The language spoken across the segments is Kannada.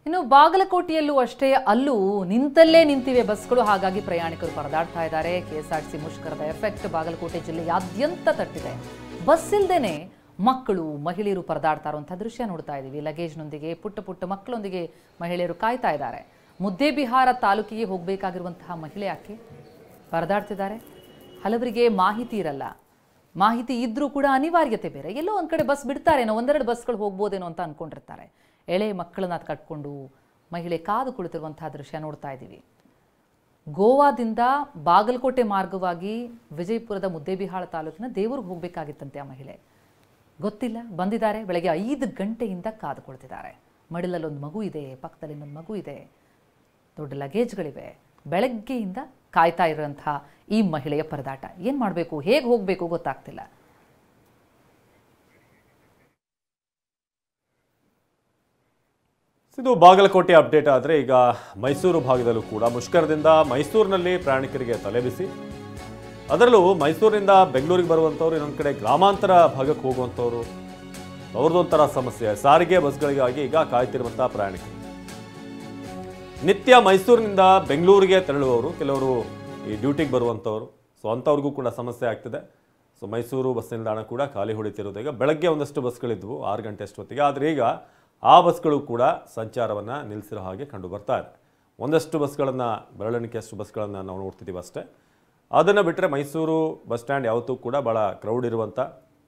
ಇನ್ನು ಬಾಗಲಕೋಟೆಯಲ್ಲೂ ಅಷ್ಟೇ ಅಲ್ಲೂ ನಿಂತಲ್ಲೇ ನಿಂತಿವೆ ಬಸ್ಗಳು, ಹಾಗಾಗಿ ಪ್ರಯಾಣಿಕರು ಪರದಾಡ್ತಾ ಇದ್ದಾರೆ. ಕೆಎಸ್ಆರ್ಟಿಸಿ ಮುಷ್ಕರದ ಎಫೆಕ್ಟ್ ಬಾಗಲಕೋಟೆ ಜಿಲ್ಲೆಯಾದ್ಯಂತ ತಟ್ಟಿದೆ. ಬಸ್ ಇಲ್ದೇನೆ ಮಕ್ಕಳು ಮಹಿಳೆಯರು ಪರದಾಡ್ತಾ ಇರುವಂತಹ ದೃಶ್ಯ ನೋಡ್ತಾ ಇದ್ದೀವಿ. ಲಗೇಜ್ನೊಂದಿಗೆ ಪುಟ್ಟ ಪುಟ್ಟ ಮಕ್ಕಳೊಂದಿಗೆ ಮಹಿಳೆಯರು ಕಾಯ್ತಾ ಇದ್ದಾರೆ. ಮುದ್ದೇಬಿಹಾರ ತಾಲೂಕಿಗೆ ಹೋಗಬೇಕಾಗಿರುವಂತಹ ಮಹಿಳೆ ಯಾಕೆ ಪರದಾಡ್ತಿದ್ದಾರೆ? ಹಲವರಿಗೆ ಮಾಹಿತಿ ಇರಲ್ಲ, ಮಾಹಿತಿ ಇದ್ರೂ ಕೂಡ ಅನಿವಾರ್ಯತೆ ಬೇರೆ. ಎಲ್ಲೋ ಒಂದ್ ಕಡೆ ಬಸ್ ಬಿಡ್ತಾರೇನೋ, ಒಂದೆರಡು ಬಸ್ಗಳು ಹೋಗ್ಬೋದೇನೋ ಅಂತ ಅನ್ಕೊಂಡಿರ್ತಾರೆ. ಎಳೆ ಮಕ್ಕಳನ್ನ ಕಟ್ಕೊಂಡು ಮಹಿಳೆ ಕಾದು ಕುಳಿತಿರುವಂತಹ ದೃಶ್ಯ ನೋಡ್ತಾ ಇದ್ದೀವಿ. ಗೋವಾದಿಂದ ಬಾಗಲಕೋಟೆ ಮಾರ್ಗವಾಗಿ ವಿಜಯಪುರದ ಮುದ್ದೇಬಿಹಾಳ ತಾಲೂಕಿನ ದೇವರಿಗೆ ಹೋಗಬೇಕಾಗಿತ್ತಂತೆ ಆ ಮಹಿಳೆ. ಗೊತ್ತಿಲ್ಲ, ಬಂದಿದ್ದಾರೆ. ಬೆಳಗ್ಗೆ 5 ಗಂಟೆಯಿಂದ ಕಾದು ಕುಳಿತಿದ್ದಾರೆ. ಮಡಿಲಲ್ಲೊಂದು ಮಗು ಇದೆ, ಪಕ್ಕದಲ್ಲಿ ಇನ್ನೊಂದು ಮಗು ಇದೆ, ದೊಡ್ಡ ಲಗೇಜ್ಗಳಿವೆ. ಬೆಳಗ್ಗೆಯಿಂದ ಕಾಯ್ತಾ ಇರುವಂತಹ ಈ ಮಹಿಳೆಯ ಪರದಾಟ. ಏನು ಮಾಡಬೇಕು, ಹೇಗೆ ಹೋಗಬೇಕು ಗೊತ್ತಾಗ್ತಿಲ್ಲ. ಇದು ಬಾಗಲಕೋಟೆ ಅಪ್ಡೇಟ್. ಆದರೆ ಈಗ ಮೈಸೂರು ಭಾಗದಲ್ಲೂ ಕೂಡ ಮುಷ್ಕರದಿಂದ ಮೈಸೂರಿನಲ್ಲಿ ಪ್ರಯಾಣಿಕರಿಗೆ ತಲೆಬಿಸಿ. ಅದರಲ್ಲೂ ಮೈಸೂರಿನಿಂದ ಬೆಂಗಳೂರಿಗೆ ಬರುವಂಥವ್ರು, ಇನ್ನೊಂದು ಕಡೆ ಗ್ರಾಮಾಂತರ ಭಾಗಕ್ಕೆ ಹೋಗುವಂಥವ್ರು, ಅವ್ರದ್ದೊಂಥರ ಸಮಸ್ಯೆ. ಸಾರಿಗೆ ಬಸ್ಗಳಿಗಾಗಿ ಈಗ ಕಾಯ್ತಿರುವಂಥ ಪ್ರಯಾಣಿಕರು. ನಿತ್ಯ ಮೈಸೂರಿನಿಂದ ಬೆಂಗಳೂರಿಗೆ ತೆರಳುವವರು, ಕೆಲವರು ಈ ಡ್ಯೂಟಿಗೆ ಬರುವಂಥವ್ರು, ಸೊ ಅಂಥವ್ರಿಗೂ ಕೂಡ ಸಮಸ್ಯೆ ಆಗ್ತಿದೆ. ಸೊ ಮೈಸೂರು ಬಸ್ ನಿಲ್ದಾಣ ಕೂಡ ಖಾಲಿ ಹೊಡಿತಿರೋದು. ಈಗ ಬೆಳಗ್ಗೆ ಒಂದಷ್ಟು ಬಸ್ಗಳಿದ್ವು 6 ಗಂಟೆ ಅಷ್ಟೊತ್ತಿಗೆ, ಆದರೆ ಈಗ ಆ ಬಸ್ಗಳು ಕೂಡ ಸಂಚಾರವನ್ನು ನಿಲ್ಲಿಸಿರೋ ಹಾಗೆ ಕಂಡು ಬರ್ತಾ ಇದೆ. ಒಂದಷ್ಟು ಬಸ್ಗಳನ್ನು, ಬೆರಳೆಣಿಕೆಯಷ್ಟು ಬಸ್ಗಳನ್ನು ನಾವು ನೋಡ್ತಿದ್ದೀವಿ ಅಷ್ಟೇ. ಅದನ್ನು ಬಿಟ್ಟರೆ ಮೈಸೂರು ಬಸ್ ಸ್ಟ್ಯಾಂಡ್ ಯಾವತ್ತೂ ಕೂಡ ಭಾಳ ಕ್ರೌಡ್ ಇರುವಂಥ,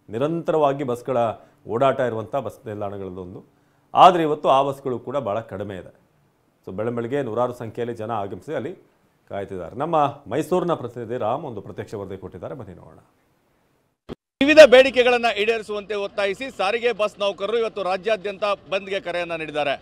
ನಿರಂತರವಾಗಿ ಬಸ್ಗಳ ಓಡಾಟ ಇರುವಂಥ ಬಸ್ ನಿಲ್ದಾಣಗಳಲ್ಲೊಂದು. ಆದರೆ ಇವತ್ತು ಆ ಬಸ್ಗಳು ಕೂಡ ಭಾಳ ಕಡಿಮೆ ಇದೆ. ಸೊ ಬೆಳಗ್ಗೆ ನೂರಾರು ಸಂಖ್ಯೆಯಲ್ಲಿ ಜನ ಆಗಮಿಸಿ ಅಲ್ಲಿ ಕಾಯ್ತಿದ್ದಾರೆ. ನಮ್ಮ ಮೈಸೂರಿನ ಪ್ರತಿನಿಧಿ ರಾಮ್ ಒಂದು ಪ್ರತ್ಯಕ್ಷ ವರದಿ ಕೊಟ್ಟಿದ್ದಾರೆ, ಬನ್ನಿ ನೋಡೋಣ. ವಿವಿಧ ಬೇಡಿಕೆಗಳನ್ನು ಈಡೇರಿಸುವಂತೆ ಒತ್ತಾಯಿಸಿ ಸಾರಿಗೆ ಬಸ್ ನೌಕರರು ಇವತ್ತು ರಾಜ್ಯಾದ್ಯಂತ ಬಂದ್ಗೆ ಕರೆಯನ್ನು ನೀಡಿದ್ದಾರೆ.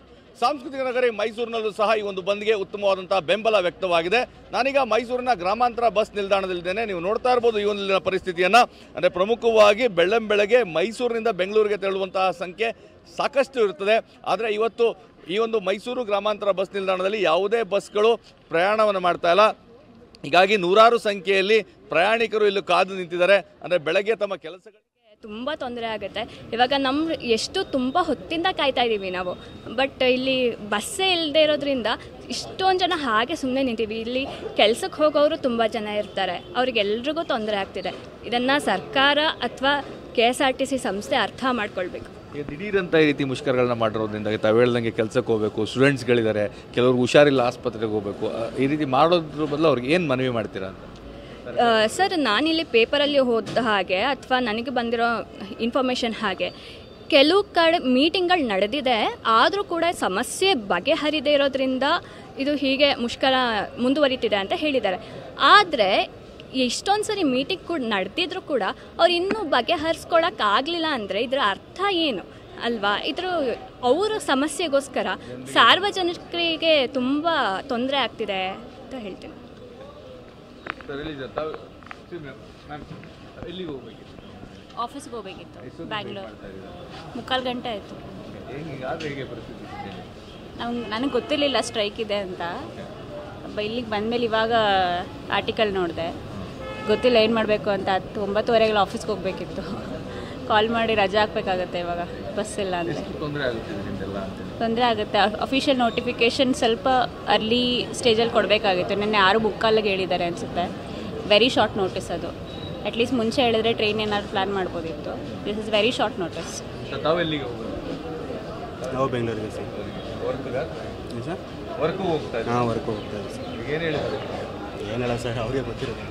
ಸಾಂಸ್ಕೃತಿಕ ನಗರಿ ಮೈಸೂರಿನಲ್ಲೂ ಸಹ ಈ ಒಂದು ಬಂದ್ಗೆ ಉತ್ತಮವಾದಂತಹ ಬೆಂಬಲ ವ್ಯಕ್ತವಾಗಿದೆ. ನಾನೀಗ ಮೈಸೂರಿನ ಗ್ರಾಮಾಂತರ ಬಸ್ ನಿಲ್ದಾಣದಲ್ಲಿದ್ದೇನೆ. ನೀವು ನೋಡ್ತಾ ಇರಬಹುದು ಈ ಒಂದು ಪರಿಸ್ಥಿತಿಯನ್ನ. ಅಂದರೆ ಪ್ರಮುಖವಾಗಿ ಬೆಳ್ಳಂಬೆಳಗ್ಗೆ ಮೈಸೂರಿನಿಂದ ಬೆಂಗಳೂರಿಗೆ ತೆರಳುವಂತಹ ಸಂಖ್ಯೆ ಸಾಕಷ್ಟು ಇರುತ್ತದೆ. ಆದರೆ ಇವತ್ತು ಈ ಒಂದು ಮೈಸೂರು ಗ್ರಾಮಾಂತರ ಬಸ್ ನಿಲ್ದಾಣದಲ್ಲಿ ಯಾವುದೇ ಬಸ್ಗಳು ಪ್ರಯಾಣವನ್ನು ಮಾಡ್ತಾ ಇಲ್ಲ. ಹೀಗಾಗಿ ನೂರಾರು ಸಂಖ್ಯೆಯಲ್ಲಿ ಪ್ರಯಾಣಿಕರು ಇಲ್ಲಿ ಕಾದು ನಿಂತಿದ್ದಾರೆ. ಅಂದರೆ ಬೆಳಗ್ಗೆ ತಮ್ಮ ಕೆಲಸಗಳು ತುಂಬ ತೊಂದರೆ ಆಗುತ್ತೆ. ಇವಾಗ ಎಷ್ಟು ತುಂಬ ಹೊತ್ತಿಂದ ಕಾಯ್ತಾ ಇದ್ದೀವಿ ನಾವು, ಬಟ್ ಇಲ್ಲಿ ಬಸ್ಸೇ ಇಲ್ಲದೆ ಇರೋದ್ರಿಂದ ಇಷ್ಟೊಂದು ಜನ ಹಾಗೆ ಸುಮ್ಮನೆ ನಿಂತೀವಿ. ಇಲ್ಲಿ ಕೆಲಸಕ್ಕೆ ಹೋಗೋರು ತುಂಬ ಜನ ಇರ್ತಾರೆ, ಅವ್ರಿಗೆಲ್ರಿಗೂ ತೊಂದರೆ ಆಗ್ತಿದೆ. ಇದನ್ನು ಸರ್ಕಾರ ಅಥವಾ KSRTC ಸಂಸ್ಥೆ ಅರ್ಥ ಮಾಡ್ಕೊಳ್ಬೇಕು. ದಿಢೀರಂತ ಈ ರೀತಿ ಮುಷ್ಕರಗಳನ್ನ ಮಾಡಿರೋದ್ರಿಂದ ತಾವು ಹೇಳ್ದಂಗೆ ಕೆಲಸಕ್ಕೆ ಹೋಗಬೇಕು, ಸ್ಟೂಡೆಂಟ್ಸ್ಗಳಿದ್ದಾರೆ, ಕೆಲವರು ಹುಷಾರಿಲ್ಲ ಆಸ್ಪತ್ರೆಗೆ ಹೋಗಬೇಕು, ಈ ರೀತಿ ಮಾಡೋದ್ರ ಬದಲು ಅವ್ರಿಗೆ ಏನು ಮನವಿ ಮಾಡ್ತೀರಾ ಅಂತ? ಸರ್, ನಾನಿಲ್ಲಿ ಪೇಪರಲ್ಲಿ ಓದಿದ ಹಾಗೆ ಅಥವಾ ನನಗೆ ಬಂದಿರೋ ಇನ್ಫಾರ್ಮೇಷನ್ ಹಾಗೆ ಕೆಲವು ಕಡೆ ಮೀಟಿಂಗ್ಗಳು ನಡೆದಿದೆ, ಆದರೂ ಕೂಡ ಸಮಸ್ಯೆ ಬಗೆಹರಿದೇ ಇರೋದ್ರಿಂದ ಇದು ಹೀಗೆ ಮುಷ್ಕರ ಮುಂದುವರಿತಿದೆ ಅಂತ ಹೇಳಿದ್ದಾರೆ. ಆದರೆ ಇಷ್ಟೊಂದು ಸರಿ ಮೀಟಿಂಗ್ ಕೂಡ ನಡೆದಿದ್ರು ಕೂಡ ಅವ್ರು ಇನ್ನೂ ಬಗೆಹರಿಸ್ಕೊಳಕ್ಕಾಗಲಿಲ್ಲ ಅಂದರೆ ಇದರ ಅರ್ಥ ಏನು ಅಲ್ವಾ? ಅವರ ಸಮಸ್ಯೆಗೋಸ್ಕರ ಸಾರ್ವಜನಿಕರಿಗೆ ತುಂಬ ತೊಂದರೆ ಆಗ್ತಿದೆ ಅಂತ ಹೇಳ್ತೀನಿ. ಆಫೀಸ್ಗೆ ಹೋಗಬೇಕಿತ್ತು, ಬ್ಯಾಂಗ್ಳೂರು. 3/4 ಗಂಟೆ ಆಯಿತು. ನನಗೆ ಗೊತ್ತಿರಲಿಲ್ಲ ಸ್ಟ್ರೈಕ್ ಇದೆ ಅಂತ. ಇಲ್ಲಿಗೆ ಬಂದಮೇಲೆ ಇವಾಗ ಆರ್ಟಿಕಲ್ ನೋಡಿದೆ, ಗೊತ್ತಿಲ್ಲ ಏನು ಮಾಡಬೇಕು ಅಂತ. 9:30 ಆಫೀಸ್ಗೆ ಹೋಗಬೇಕಿತ್ತು. ಕಾಲ್ ಮಾಡಿ ರಜೆ ಹಾಕಬೇಕಾಗತ್ತೆ ಇವಾಗ, ಬಸ್ ಇಲ್ಲ ಅಂದರೆ ತೊಂದರೆ ಆಗುತ್ತೆ. ಅಫಿಷಿಯಲ್ ನೋಟಿಫಿಕೇಷನ್ ಸ್ವಲ್ಪ ಅರ್ಲಿ ಸ್ಟೇಜಲ್ಲಿ ಕೊಡಬೇಕಾಗಿತ್ತು. ನಿನ್ನೆ 6:45 ಹೇಳಿದ್ದಾರೆ ಅನಿಸುತ್ತೆ. ವೆರಿ ಶಾರ್ಟ್ ನೋಟಿಸ್ ಅದು. ಅಟ್ಲೀಸ್ಟ್ ಮುಂಚೆ ಹೇಳಿದ್ರೆ ಟ್ರೈನ್ ಏನಾದ್ರು ಪ್ಲ್ಯಾನ್ ಮಾಡ್ಬೋದಿತ್ತು. This is very short notice. ನಾವು ಬೆಂಗಳೂರಿಗೆ ಸರ್. ವರ್ಕು ಹೋಗ್ತಾ ಇದ್ದೀವಿ ಸರ್. ಏನು ಹೇಳ ಸರ್, ಅವ್ರಿಗೆ ಗೊತ್ತಿರೋದು.